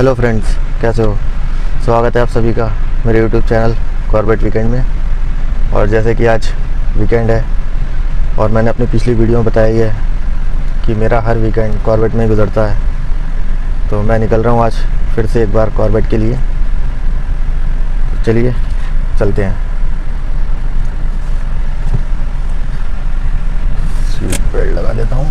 Hello friends, कैसे हो। स्वागत है आप सभी का मेरे यूट्यूब चैनल कॉर्बेट वीकेंड में। और जैसे कि आज वीकेंड है और मैंने अपनी पिछली वीडियो में बताया ही है कि मेरा हर वीकेंड कॉर्बेट में गुजरता है, तो मैं निकल रहा हूँ आज फिर से एक बार कॉर्बेट के लिए। तो चलिए चलते हैं। सीट बेल्ट लगा देता हूँ।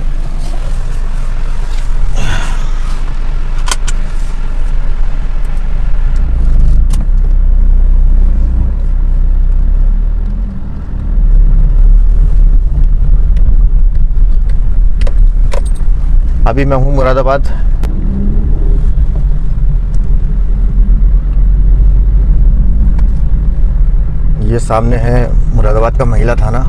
अभी मैं हूँ मुरादाबाद। ये सामने है मुरादाबाद का महिला थाना,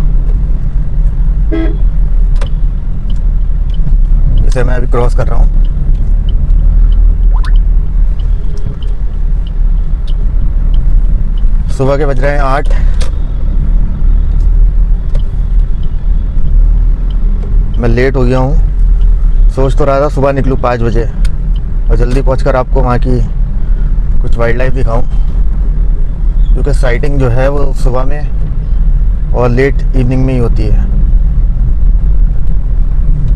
जिसे मैं अभी क्रॉस कर रहा हूँ। सुबह के बज रहे हैं 8। मैं लेट हो गया हूँ। सोच तो रहा था सुबह निकलूँ 5 बजे और जल्दी पहुंचकर आपको वहाँ की कुछ वाइल्ड लाइफ दिखाऊँ, क्योंकि साइटिंग जो है वो सुबह में और लेट इवनिंग में ही होती है।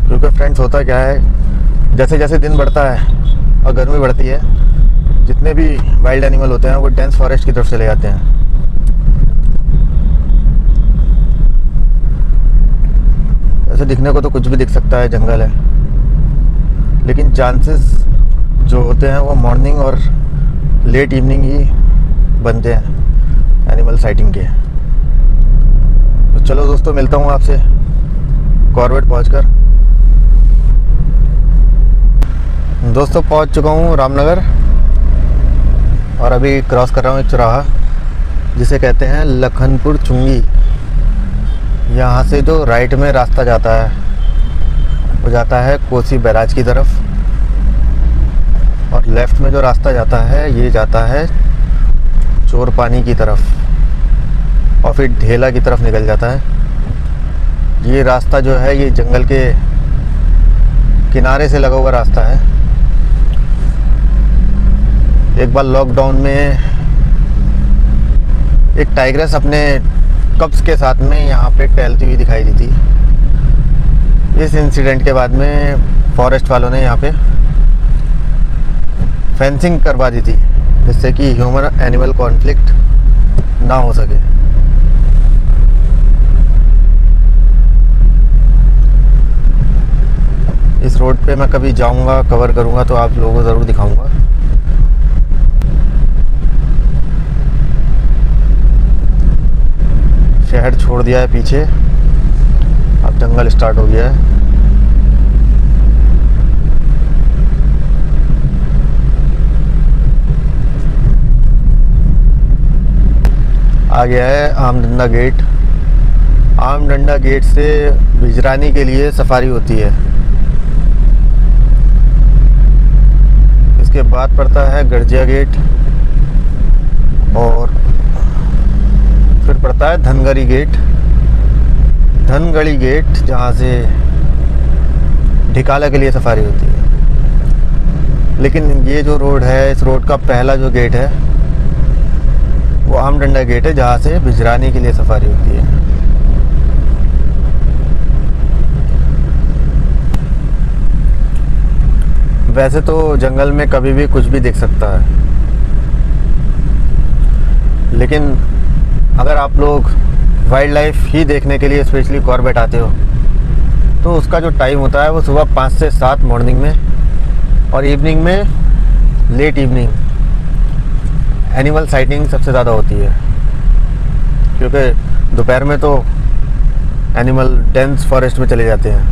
क्योंकि फ्रेंड्स होता क्या है, जैसे जैसे दिन बढ़ता है और गर्मी बढ़ती है, जितने भी वाइल्ड एनिमल होते हैं वो डेंस फॉरेस्ट की तरफ चले जाते हैं। ऐसे दिखने को तो कुछ भी दिख सकता है, जंगल है, लेकिन चांसेस जो होते हैं वो मॉर्निंग और लेट इवनिंग ही बनते हैं एनिमल साइटिंग के। तो चलो दोस्तों, मिलता हूँ आपसे कॉर्बेट पहुँचकर। दोस्तों पहुँच चुका हूँ रामनगर और अभी क्रॉस कर रहा हूँ एक चौराहा जिसे कहते हैं लखनपुर चुंगी। यहाँ से जो राइट में रास्ता जाता है वो जाता है कोसी बैराज की तरफ, और लेफ़्ट में जो रास्ता जाता है ये जाता है चोरपानी की तरफ और फिर ढेला की तरफ निकल जाता है। ये रास्ता जो है ये जंगल के किनारे से लगा हुआ रास्ता है। एक बार लॉकडाउन में एक टाइग्रेस अपने कब्ज के साथ में यहाँ पे टहलती हुई दिखाई दी थी। इस इंसिडेंट के बाद में फॉरेस्ट वालों ने यहाँ पे फेंसिंग करवा दी थी, जिससे कि ह्यूमन एनिमल कॉन्फ्लिक्ट ना हो सके। इस रोड पे मैं कभी जाऊंगा, कवर करूंगा तो आप लोगों को ज़रूर दिखाऊंगा। शहर छोड़ दिया है पीछे, अब जंगल स्टार्ट हो गया है। आ गया है आमडंडा गेट। आमडंडा गेट से बिजरानी के लिए सफारी होती है। इसके बाद पड़ता है गरजिया गेट और फिर पड़ता है धनगरी गेट। धनगढ़ी गेट जहाँ से ढिकाला के लिए सफारी होती है। लेकिन ये जो रोड है, इस रोड का पहला जो गेट है वो आमडंडा गेट है, जहाँ से बिजरानी के लिए सफारी होती है। वैसे तो जंगल में कभी भी कुछ भी दिख सकता है, लेकिन अगर आप लोग वाइल्ड लाइफ ही देखने के लिए स्पेशली कॉर्बेट आते हो तो उसका जो टाइम होता है वो सुबह 5 से 7 मॉर्निंग में और इवनिंग में लेट इवनिंग एनिमल साइटिंग सबसे ज़्यादा होती है। क्योंकि दोपहर में तो एनिमल डेंस फॉरेस्ट में चले जाते हैं।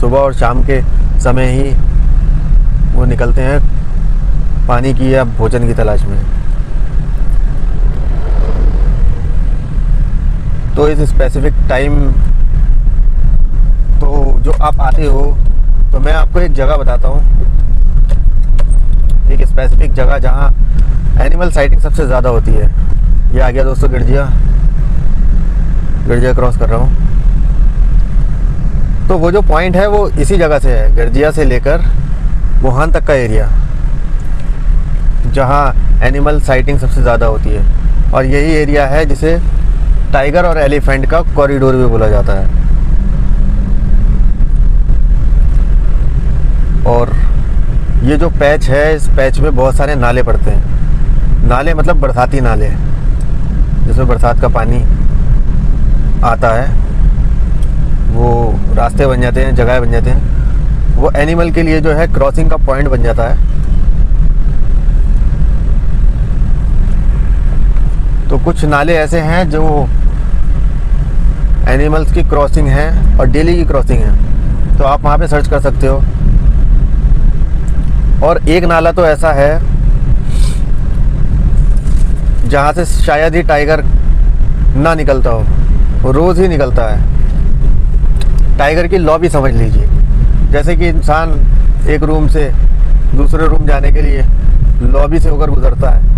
सुबह और शाम के समय ही वो निकलते हैं पानी की या भोजन की तलाश में। तो इस स्पेसिफिक टाइम तो जो आप आते हो तो मैं आपको एक जगह बताता हूँ, एक स्पेसिफिक जगह जहाँ एनिमल साइटिंग सबसे ज़्यादा होती है। ये आ गया दोस्तों गरजिया क्रॉस कर रहा हूँ। तो वो जो पॉइंट है वो इसी जगह से है, गरजिया से लेकर वुहान तक का एरिया जहाँ एनिमल साइटिंग सबसे ज़्यादा होती है, और यही एरिया है जिसे टाइगर और एलिफेंट का कॉरिडोर भी बोला जाता है। और ये जो पैच है, इस पैच में बहुत सारे नाले पड़ते हैं। नाले मतलब बरसाती नाले, जिसमें बरसात का पानी आता है, वो रास्ते बन जाते हैं, जगह बन जाते हैं। वो एनिमल के लिए जो है क्रॉसिंग का पॉइंट बन जाता है। तो कुछ नाले ऐसे हैं जो एनिमल्स की क्रॉसिंग है और डेली की क्रॉसिंग है, तो आप वहाँ पे सर्च कर सकते हो। और एक नाला तो ऐसा है जहाँ से शायद ही टाइगर ना निकलता हो, वो रोज़ ही निकलता है। टाइगर की लॉ भी समझ लीजिए, जैसे कि इंसान एक रूम से दूसरे रूम जाने के लिए लॉबी से होकर गुजरता है,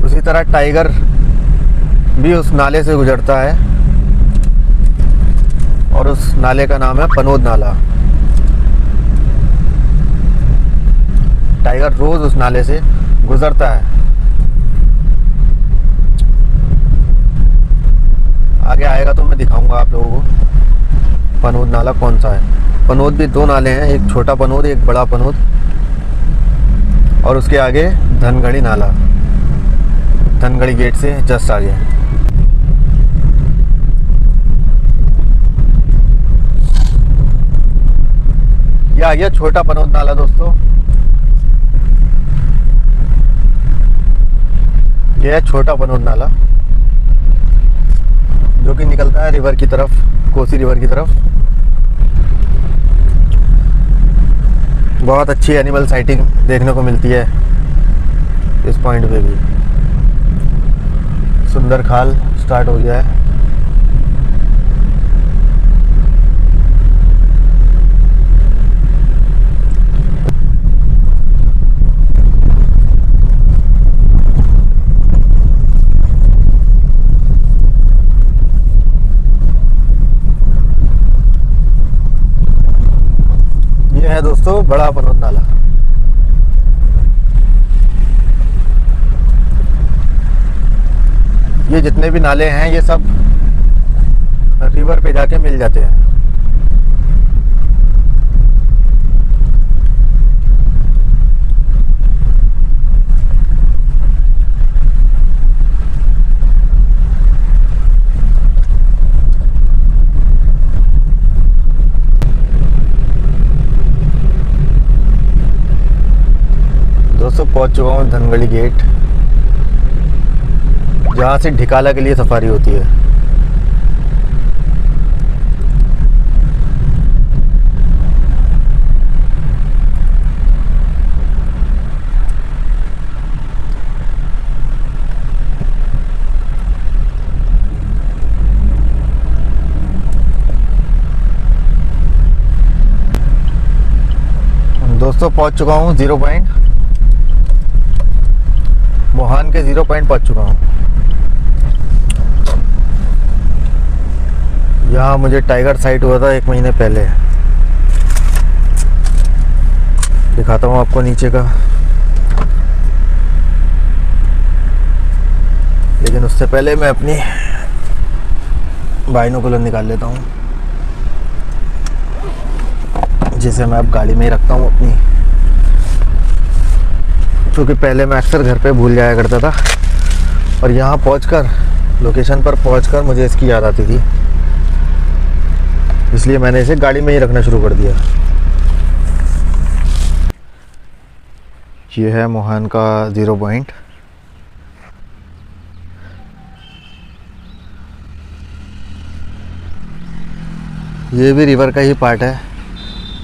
उसी तरह टाइगर भी उस नाले से गुजरता है, और उस नाले का नाम है पनोद नाला। टाइगर रोज उस नाले से गुजरता है। आगे आएगा तो मैं दिखाऊंगा आप लोगों को पनोद नाला कौन सा है। पनोद भी दो नाले हैं, एक छोटा पनोद, एक बड़ा पनोद, और उसके आगे धनगढ़ी नाला, धनगढ़ी गेट से जस्ट आगे। ये आ गया छोटा पनोद नाला दोस्तों। ये है छोटा पनोद नाला, जो कि निकलता है रिवर की तरफ, कोसी रिवर की तरफ। बहुत अच्छी एनिमल साइटिंग देखने को मिलती है इस पॉइंट पे भी। सुंदर खाल स्टार्ट हो गया है। ये है दोस्तों बड़ा पनोद नाला। ये जितने भी नाले हैं ये सब रिवर पे जाके मिल जाते हैं। दोस्तों पहुंच चुका हूँ धनगढ़ी गेट, जहाँ से ढिकाला के लिए सफारी होती है। दोस्तों पहुंच चुका हूँ 0 पॉइंट, वुहान के 0 पॉइंट पहुंच चुका हूँ। यहाँ मुझे टाइगर साइट हुआ था 1 महीने पहले। दिखाता हूँ आपको नीचे का, लेकिन उससे पहले मैं अपनी बाइनोकुलर निकाल लेता हूँ, जिसे मैं अब गाड़ी में ही रखता हूँ अपनी, क्योंकि पहले मैं अक्सर घर पे भूल जाया करता था, और यहाँ पहुँचकर, लोकेशन पर पहुँचकर मुझे इसकी याद आती थी, इसलिए मैंने इसे गाड़ी में ही रखना शुरू कर दिया। ये है वुहान का 0 पॉइंट। ये भी रिवर का ही पार्ट है,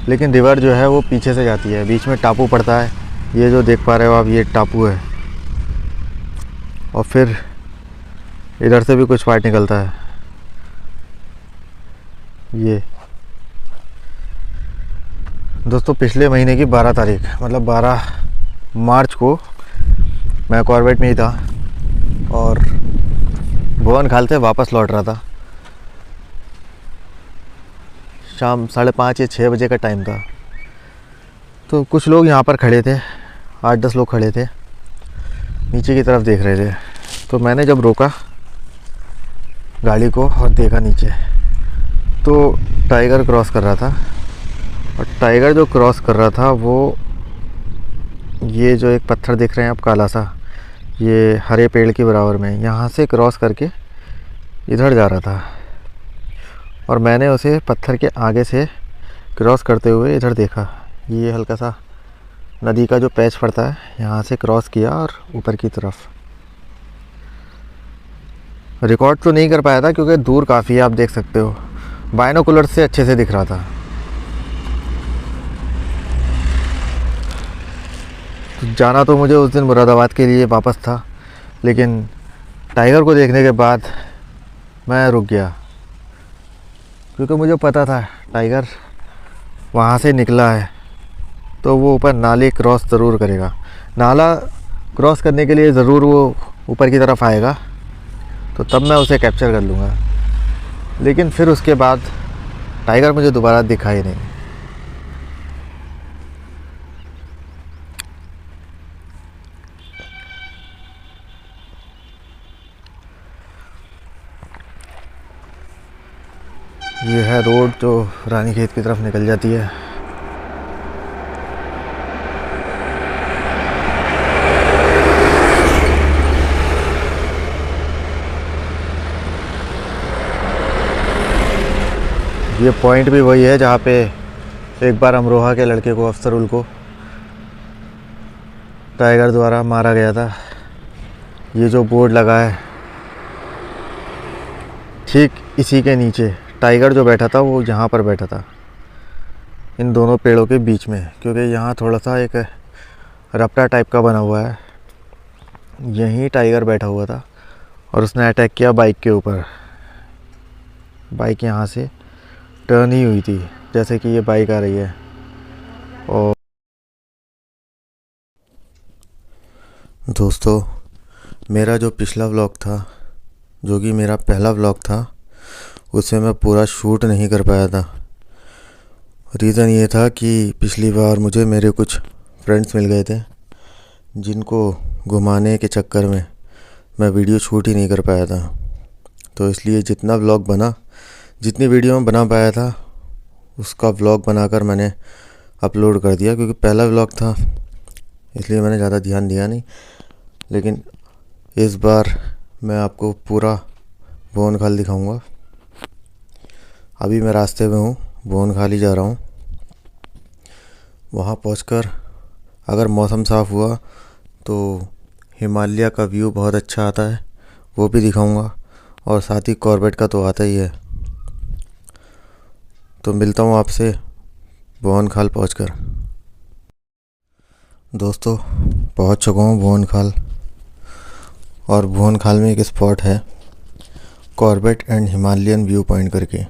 लेकिन रिवर जो है वो पीछे से जाती है, बीच में टापू पड़ता है। ये जो देख पा रहे हो आप, ये टापू है, और फिर इधर से भी कुछ पार्ट निकलता है। ये दोस्तों पिछले महीने की 12 तारीख, मतलब 12 मार्च को मैं कॉर्बेट में ही था और भुवन खाल से वापस लौट रहा था। शाम 5:30 या 6 बजे का टाइम था। तो कुछ लोग यहाँ पर खड़े थे, 8-10 लोग खड़े थे, नीचे की तरफ देख रहे थे। तो मैंने जब रोका गाड़ी को और देखा नीचे, तो टाइगर क्रॉस कर रहा था। और टाइगर जो क्रॉस कर रहा था वो ये जो एक पत्थर देख रहे हैं आप काला सा, ये हरे पेड़ के बराबर में, यहाँ से क्रॉस करके इधर जा रहा था। और मैंने उसे पत्थर के आगे से क्रॉस करते हुए इधर देखा। ये हल्का सा नदी का जो पैच पड़ता है, यहाँ से क्रॉस किया और ऊपर की तरफ। रिकॉर्ड तो नहीं कर पाया था क्योंकि दूर काफ़ी है, आप देख सकते हो। बाइनोकुलर से अच्छे से दिख रहा था। तो जाना तो मुझे उस दिन मुरादाबाद के लिए वापस था, लेकिन टाइगर को देखने के बाद मैं रुक गया, क्योंकि मुझे पता था टाइगर वहाँ से निकला है तो वो ऊपर नाले क्रॉस ज़रूर करेगा। नाला क्रॉस करने के लिए ज़रूर वो ऊपर की तरफ आएगा, तो तब मैं उसे कैप्चर कर लूँगा। लेकिन फिर उसके बाद टाइगर मुझे दोबारा दिखा ही नहीं। ये है रोड जो रानीखेत की तरफ निकल जाती है। ये पॉइंट भी वही है जहाँ पे एक बार अमरोहा के लड़के को, अफसरुल को, टाइगर द्वारा मारा गया था। ये जो बोर्ड लगा है ठीक इसी के नीचे टाइगर जो बैठा था वो यहाँ पर बैठा था, इन दोनों पेड़ों के बीच में, क्योंकि यहाँ थोड़ा सा एक रपटा टाइप का बना हुआ है। यहीं टाइगर बैठा हुआ था और उसने अटैक किया बाइक के ऊपर। बाइक यहाँ से टर्न ही हुई थी, जैसे कि ये बाइक आ रही है। और दोस्तों, मेरा जो पिछला व्लॉग था, जो कि मेरा पहला व्लॉग था, उसे मैं पूरा शूट नहीं कर पाया था। रीज़न ये था कि पिछली बार मुझे मेरे कुछ फ्रेंड्स मिल गए थे, जिनको घुमाने के चक्कर में मैं वीडियो शूट ही नहीं कर पाया था। तो इसलिए जितना व्लॉग बना, जितनी वीडियो में बना पाया था, उसका व्लॉग बनाकर मैंने अपलोड कर दिया। क्योंकि पहला व्लॉग था इसलिए मैंने ज़्यादा ध्यान दिया नहीं। लेकिन इस बार मैं आपको पूरा बोनखाल दिखाऊंगा। अभी मैं रास्ते में हूँ, बोनखाल ही जा रहा हूँ। वहाँ पहुँचकर अगर मौसम साफ़ हुआ तो हिमालय का व्यू बहुत अच्छा आता है, वो भी दिखाऊंगा। और साथ ही कॉर्बेट का तो आता ही है। तो मिलता हूँ आपसे बोनखाल पहुँचकर। दोस्तों, पहुँच चुका हूँ बोनखाल। और बोनखाल में एक स्पॉट है Corbett and Himalayan view point करके,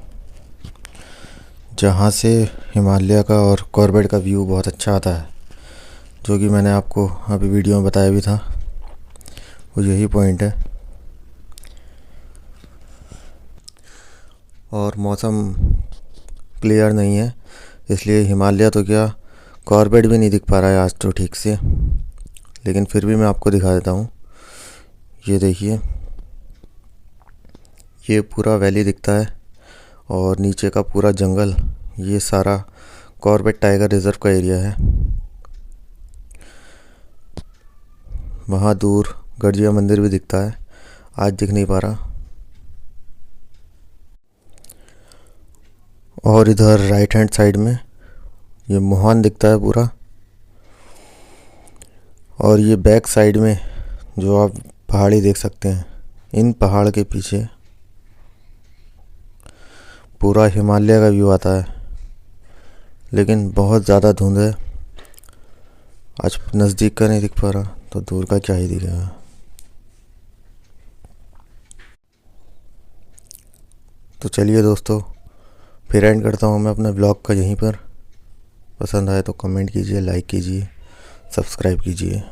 जहाँ से हिमालय का और कॉर्बेट का व्यू बहुत अच्छा आता है, जो कि मैंने आपको अभी वीडियो में बताया भी था। वो यही पॉइंट है। और मौसम क्लियर नहीं है, इसलिए हिमालय तो क्या, कॉर्बेट भी नहीं दिख पा रहा है आज तो ठीक से। लेकिन फिर भी मैं आपको दिखा देता हूँ। ये देखिए, ये पूरा वैली दिखता है और नीचे का पूरा जंगल, ये सारा कॉर्बेट टाइगर रिज़र्व का एरिया है। वहाँ दूर गढ़जिया मंदिर भी दिखता है, आज दिख नहीं पा रहा। और इधर राइट हैंड साइड में ये मोहान दिखता है पूरा। और ये बैक साइड में जो आप पहाड़ी देख सकते हैं, इन पहाड़ के पीछे पूरा हिमालय का व्यू आता है। लेकिन बहुत ज़्यादा धुंध है, आज नज़दीक का नहीं दिख पा रहा, तो दूर का क्या ही दिखेगा। तो चलिए दोस्तों, फिर एंड करता हूँ मैं अपने ब्लॉग का यहीं पर। पसंद आए तो कमेंट कीजिए, लाइक कीजिए, सब्सक्राइब कीजिए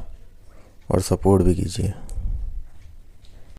और सपोर्ट भी कीजिए।